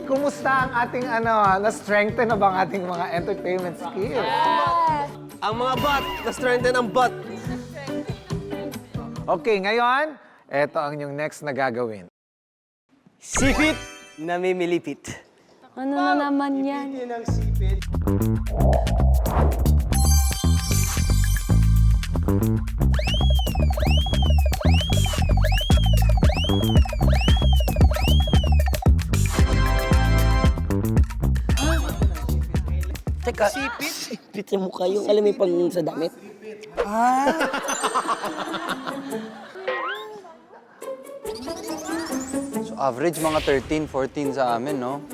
Kumusta ang ating na-strengthen na ba ang ating mga entertainment skills? Ang mga bot, na-strengthen ang bot. Okay, ngayon, eto ang yung next na gagawin. Sipit na mimilipit. Ano na naman yan? Yan ang sipit. Teka, sipit sa mukha yung alam mo yung pang sa damit? So average mga 13, 14 sa amin, no?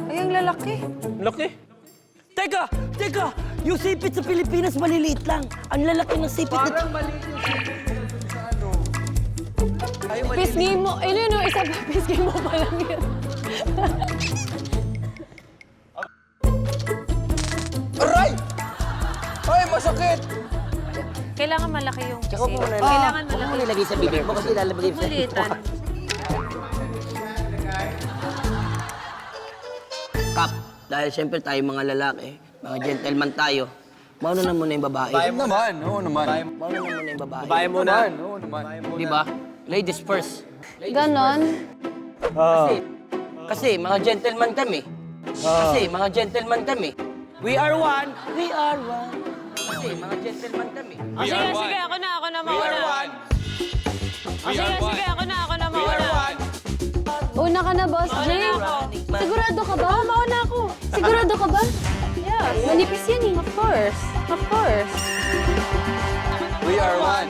Ay, ang lalaki. Laki. Teka! Yung sipit sa Pilipinas maliliit lang. Ang lalaki ng sipit na... Pisgay mo. Ano yun, isa pa, pisgay mo pa lang yun. Aray! Ay, masakit! Kailangan malaki yung Tsaka po na Kailangan Huwag mo malaki. nilagay sa bibig mo kasi lalabagay sa... Malitan. Kap, dahil siyempre tayo mga lalaki, mga gentleman tayo, mauna na muna yung babae. Oo naman. Mauna na muna yung babae. Babae muna. Oo naman. Di ba? Ladies first. Ganon. Kasi mga gentleman kami. We are one. Kasi mga gentleman kami. Sige, ako na mauna. Sige, ako na mauna. Una ka na, Boss J. Sigurado ka ba? Mauna ako. Sigurado ka ba? Yes. Manipis yan eh. Of course. We are one.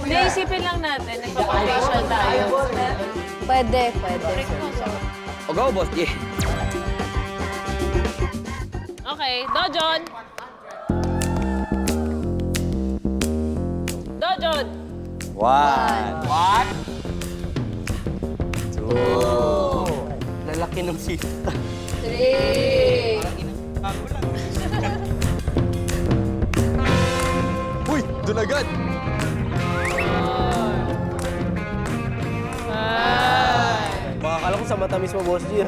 Hindi, isipin lang natin. Nagpa-facial tayo. Pwede. O go, boss G. Okay, Dojon. One. Lalaki ng sipit. 3. Uy, doon agad! Baka kala ko sa mata mismo, Boss G.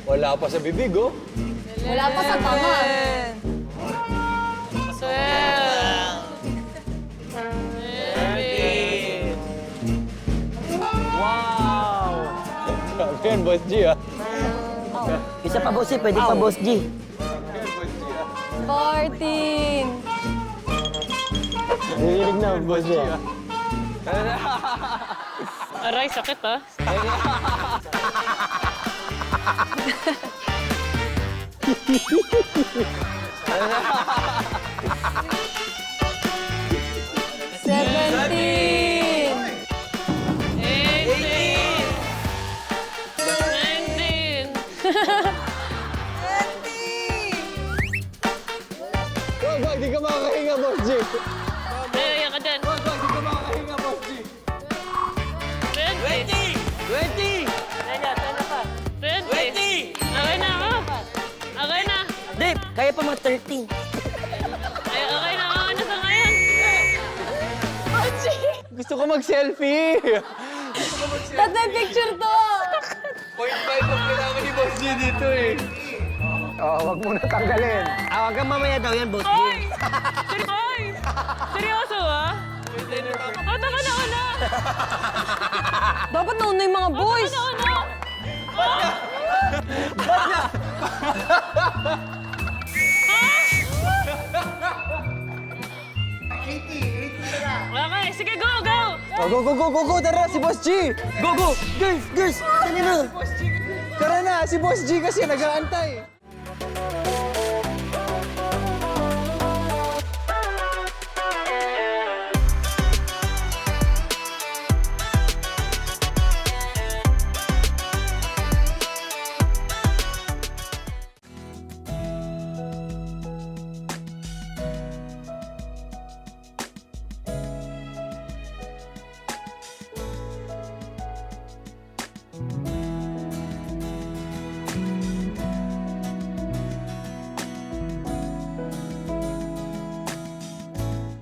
Wala pa sa bibig, oh. Wala pa sa tama. Grabe yan, Boss G, ah. Isa pa, boss G. Pwede pa, boss G. 14. Nililig na, Boss G. Aray, sakit ah. Seventeen. 18. 19. Wag, di ka makakahinga, Boss G. Ayan ka dyan. Wag, di ka makakahinga, Boss G. 20. 20! 20. Okay na ako. Okay na. Dave, kaya pa mga 13. Okay na ako. Ano sa ngayon? Gusto ko mag-selfie. Tatay picture to. 0.5 ang kailangan ni Boss G dito, eh. Wag mo na tanggalin. Hanggang mamaya daw yan, boss G. Ay! Seryoso ah? Oh, taka na ako na. Dapat nauna yung mga boys. Okay, sige, go! Go! Tara, si Boss G! Go! Girls! Dali na! Tara na, si Boss G kasi nag-aantay.